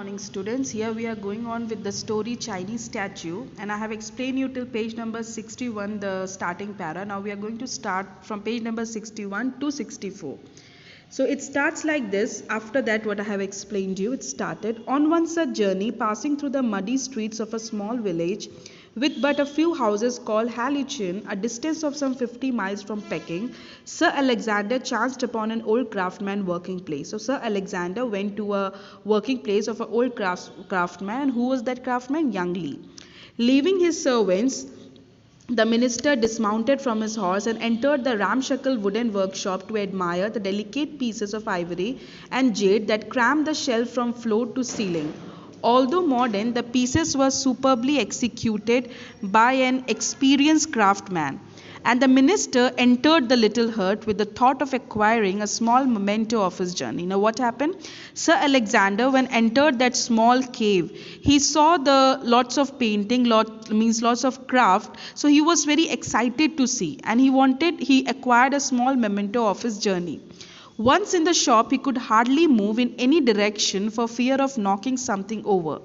morning, students. Here we are going on with the story Chinese statue, and I have explained you till page number 61 the starting para. Now we are going to start from page number 61 to 64. So it starts like this. After that, what I have explained you, it started on one such journey, passing through the muddy streets of a small village with but a few houses called Halichin, a distance of some 50 miles from Peking. Sir Alexander chanced upon an old craftsman working place. So Sir Alexander went to a working place of an old craftsman. Who was that craftsman? Yang Li. Leaving his servants, the minister dismounted from his horse and entered the ramshackle wooden workshop to admire the delicate pieces of ivory and jade that crammed the shelf from floor to ceiling. Although modern, the pieces were superbly executed by an experienced craftsman, and the minister entered the little hut with the thought of acquiring a small memento of his journey. Now, what happened? Sir Alexander, when entered that small cave, he saw the lots of painting, lots of craft. So he was very excited to see, and he acquired a small memento of his journey. Once in the shop, he could hardly move in any direction for fear of knocking something over.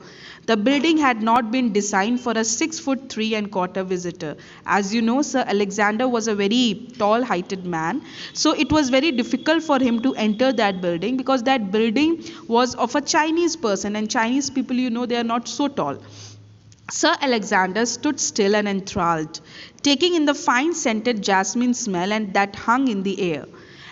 The building had not been designed for a 6 foot 3¼ visitor. As you know, Sir Alexander was a very tall heighted man. So it was very difficult for him to enter that building because that building was of a Chinese person, and Chinese people, you know, they are not so tall. Sir Alexander stood still and enthralled, taking in the fine scented jasmine smell and that hung in the air.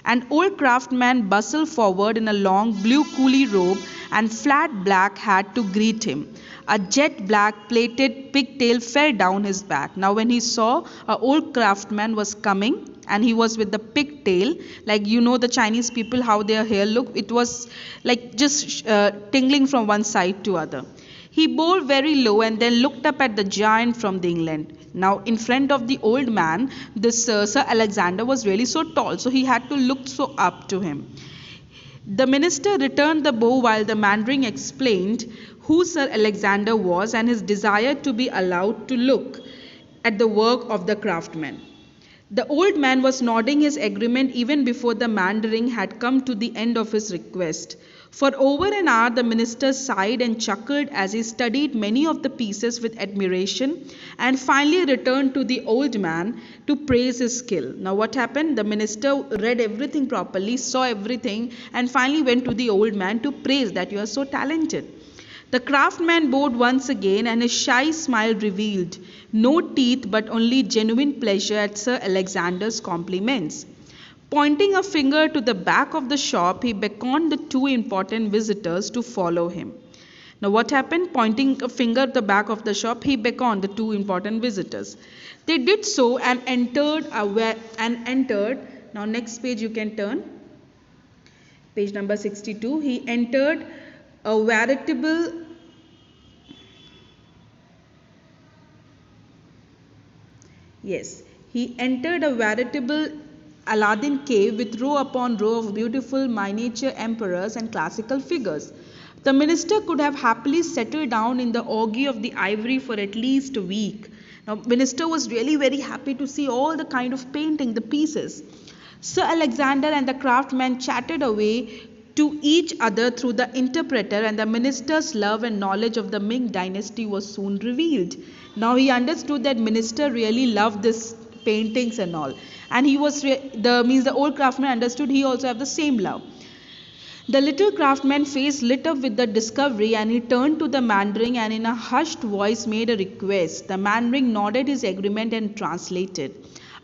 An old craftsman bustled forward in a long blue coolie robe and flat black hat to greet him. A jet black plaited pigtail fell down his back. Now when he saw an old craftsman was coming and he was with the pigtail, like you know the Chinese people how their hair look, it was like just tingling from one side to other. He bowed very low and then looked up at the giant from the England. Now, in front of the old man, this Sir Alexander was really so tall, so he had to look so up to him. The minister returned the bow while the Mandarin explained who Sir Alexander was and his desire to be allowed to look at the work of the craftsman. The old man was nodding his agreement even before the Mandarin had come to the end of his request. For over an hour, the minister sighed and chuckled as he studied many of the pieces with admiration and finally returned to the old man to praise his skill. Now, what happened? The minister read everything properly, saw everything, and finally went to the old man to praise that you are so talented. The craftsman bowed once again, and his shy smile revealed no teeth but only genuine pleasure at Sir Alexander's compliments. Pointing a finger to the back of the shop, he beckoned the two important visitors to follow him. Now what happened? Pointing a finger at the back of the shop, he beckoned the two important visitors. They did so and entered. Now next page you can turn. Page number 62. He entered a veritable Aladdin cave with row upon row of beautiful miniature emperors and classical figures. The minister could have happily settled down in the orgy of the ivory for at least a week. Now, minister was really very happy to see all the kind of painting, the pieces. Sir Alexander and the craftsman chatted away to each other through the interpreter, and the minister's love and knowledge of the Ming dynasty was soon revealed. Now he understood that minister really loved this paintings and all, and he was the old craftsman understood he also have the same love. The little craftsman's face lit up with the discovery, and he turned to the Mandarin and in a hushed voice made a request. The Mandarin nodded his agreement and translated.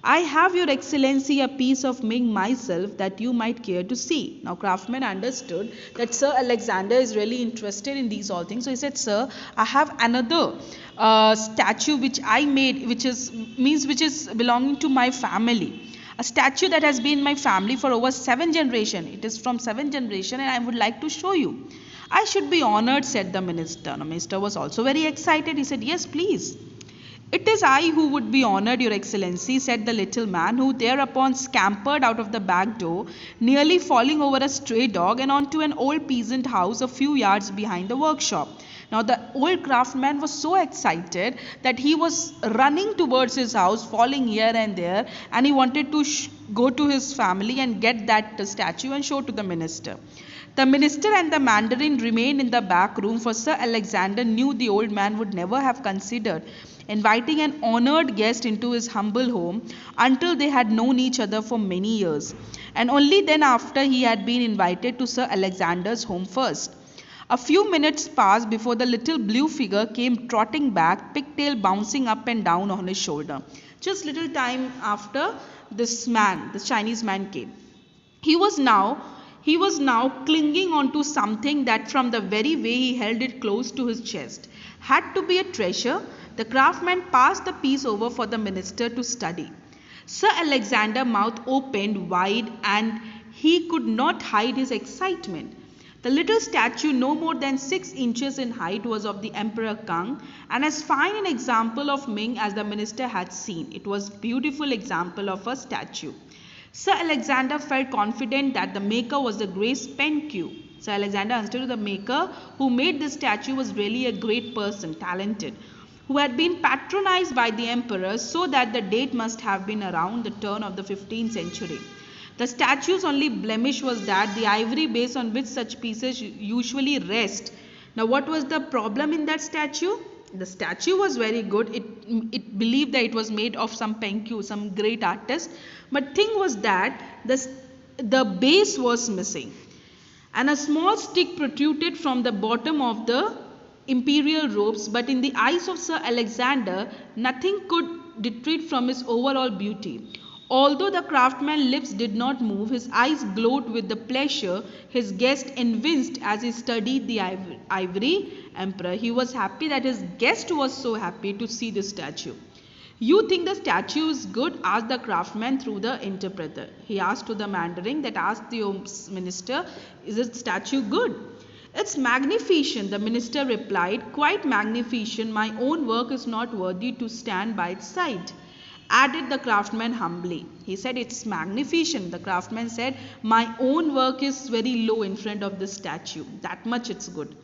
I have, Your Excellency, a piece of Ming myself that you might care to see. Now, craftsman understood that Sir Alexander is really interested in these all things. So he said, Sir, I have another statue which I made, which is belonging to my family. A statue that has been in my family for over 7 generations. It is from 7 generations, and I would like to show you. I should be honored, said the minister. The minister was also very excited. He said, yes, please. It is I who would be honored, Your Excellency, said the little man, who thereupon scampered out of the back door, nearly falling over a stray dog and onto an old peasant house a few yards behind the workshop. Now the old craftsman was so excited that he was running towards his house, falling here and there, and he wanted to go to his family and get that statue and show to the minister. The minister and the mandarin remained in the back room, for Sir Alexander knew the old man would never have considered inviting an honored guest into his humble home until they had known each other for many years, and only then after he had been invited to Sir Alexander's home first. A few minutes passed before the little blue figure came trotting back, pigtail bouncing up and down on his shoulder. Just little time after this Chinese man came. He was now clinging onto something that from the very way he held it close to his chest had to be a treasure. The craftsman passed the piece over for the minister to study. Sir Alexander's mouth opened wide and he could not hide his excitement. The little statue, no more than 6 inches in height, was of the Emperor Kang and as fine an example of Ming as the minister had seen. It was a beautiful example of a statue. Sir Alexander felt confident that the maker was the great Spen Q. Sir Alexander understood the maker who made this statue was really a great person, talented, who had been patronized by the emperor, so that the date must have been around the turn of the 15th century. The statue's only blemish was that the ivory base on which such pieces usually rest. Now, what was the problem in that statue? The statue was very good. It believed that it was made of some Penkyu, some great artist. But thing was that the base was missing, and a small stick protruded from the bottom of the imperial robes. But in the eyes of Sir Alexander, nothing could detract from his overall beauty. Although the craftsman's lips did not move, his eyes glowed with the pleasure his guest evinced as he studied the ivory emperor. He was happy that his guest was so happy to see the statue. "You think the statue is good?" asked the craftsman through the interpreter. He asked to the mandarin that asked the minister, "Is the statue good?" "It's magnificent," the minister replied. "Quite magnificent. My own work is not worthy to stand by its side," added the craftsman humbly. He said, "It's magnificent." The craftsman said, "My own work is very low in front of this statue. That much it's good."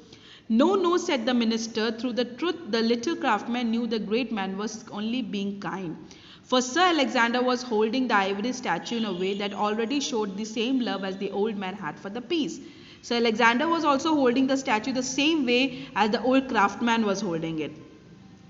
"No, no," said the minister. Through the truth, the little craftsman knew the great man was only being kind. For Sir Alexander was holding the ivory statue in a way that already showed the same love as the old man had for the piece. Sir Alexander was also holding the statue the same way as the old craftsman was holding it.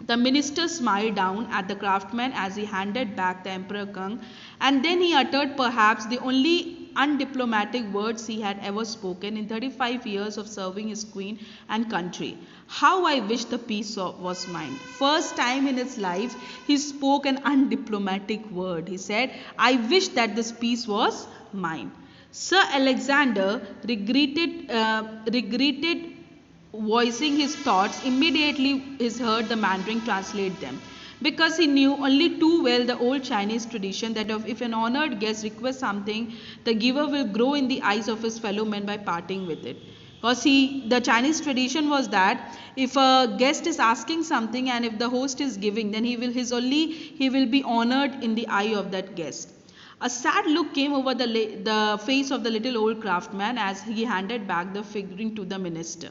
The minister smiled down at the craftsman as he handed back the Emperor Kang, and then he uttered perhaps the only undiplomatic words he had ever spoken in 35 years of serving his queen and country. "How I wish the piece was mine." First time in his life he spoke an undiplomatic word. He said, "I wish that this piece was mine." Sir Alexander regretted voicing his thoughts. Immediately he heard the mandarin translate them, because he knew only too well the old Chinese tradition that if an honored guest requests something, the giver will grow in the eyes of his fellow men by parting with it. Because the Chinese tradition was that if a guest is asking something and if the host is giving, then he will be honored in the eye of that guest. A sad look came over the face of the little old craftsman as he handed back the figurine to the minister.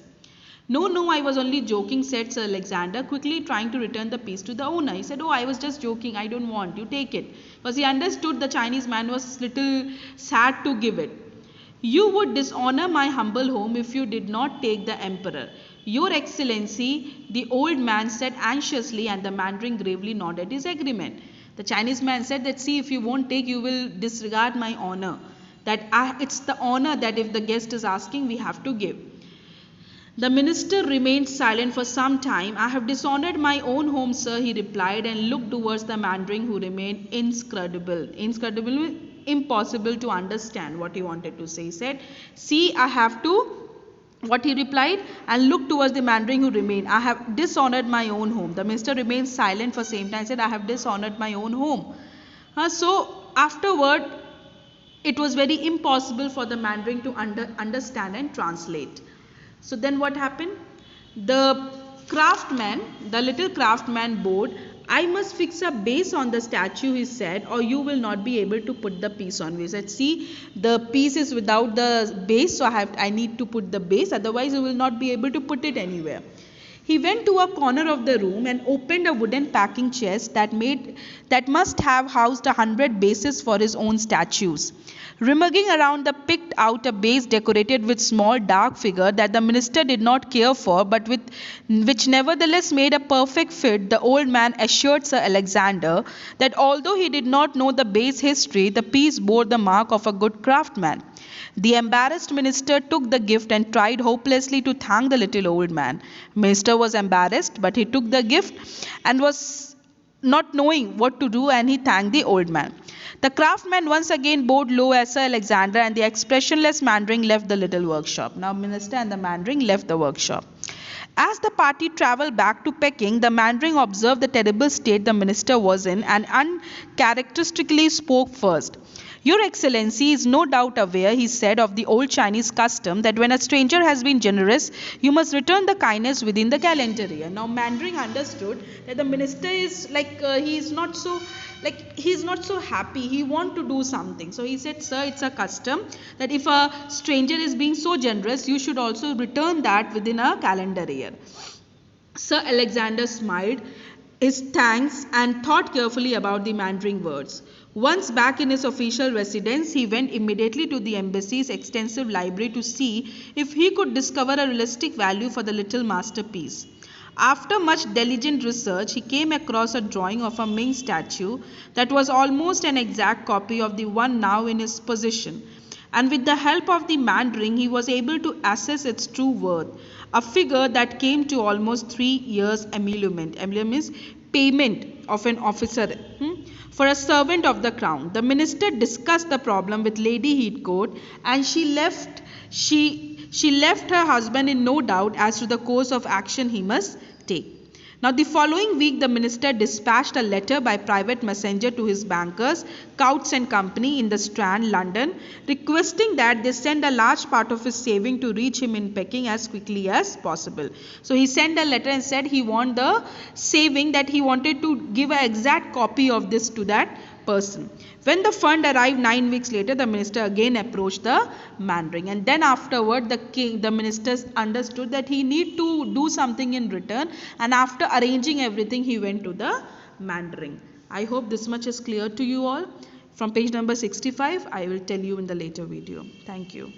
"No, no, I was only joking," said Sir Alexander, quickly trying to return the piece to the owner. He said, "Oh, I was just joking. I don't want. You take it." Because he understood the Chinese man was little sad to give it. "You would dishonor my humble home if you did not take the emperor." "Your Excellency," the old man said anxiously, and the mandarin gravely nodded his agreement. The Chinese man said that, "See, if you won't take, you will disregard my honor. It's the honor that if the guest is asking, we have to give." The minister remained silent for some time. "I have dishonored my own home, sir," he replied, and looked towards the mandarin, who remained inscrutable. Inscrutable, impossible to understand what he wanted to say. He said, "See, I have to," what he replied, and looked towards the mandarin, who remained, "I have dishonored my own home." The minister remained silent for same time, said, "I have dishonored my own home." So afterward, it was very impossible for the mandarin to understand and translate. So then what happened? The little craftsman bowed. "I must fix a base on the statue," he said, "or you will not be able to put the piece on." We said, "See, the piece is without the base, so I need to put the base, otherwise you will not be able to put it anywhere." He went to a corner of the room and opened a wooden packing chest that must have housed 100 bases for his own statues. Rummaging around, the picked out a base decorated with small dark figure that the minister did not care for, but which nevertheless made a perfect fit. The old man assured Sir Alexander that although he did not know the base history, the piece bore the mark of a good craftsman. The embarrassed minister took the gift and tried hopelessly to thank the little old man. Minister was embarrassed, but he took the gift and was not knowing what to do, and he thanked the old man. The craftsman once again bowed low as Sir Alexander, and the expressionless mandarin left the little workshop. Now minister and the mandarin left the workshop. As the party travelled back to Peking, the mandarin observed the terrible state the minister was in and uncharacteristically spoke first. Your Excellency is no doubt aware, he said, of the old Chinese custom that when a stranger has been generous, you must return the kindness within the calendar year. Now Mandarin understood that the minister is he's not so happy. He want to do something. So he said, sir, it's a custom that if a stranger is being so generous, you should also return that within a calendar year. Sir Alexander smiled his thanks and thought carefully about the Mandarin words. Once back in his official residence, he went immediately to the embassy's extensive library to see if he could discover a realistic value for the little masterpiece. After much diligent research, he came across a drawing of a Ming statue that was almost an exact copy of the one now in his possession. And with the help of the Mandarin, he was able to assess its true worth, a figure that came to almost 3 years' emolument. Emolument means payment of an officer for a servant of the crown. The minister discussed the problem with Lady Heathcote, and she left her husband in no doubt as to the course of action he must take. Now the following week, the minister dispatched a letter by private messenger to his bankers, Coutts and Company in the Strand, London, requesting that they send a large part of his saving to reach him in Peking as quickly as possible. So he sent a letter and said he wanted the saving, that he wanted to give an exact copy of this to that person. When the fund arrived 9 weeks later, the minister again approached the Mandarin, and then afterward the ministers understood that he need to do something in return, and after arranging everything, he went to the Mandarin. I hope this much is clear to you all. From page number 65, I will tell you in the later video. Thank you.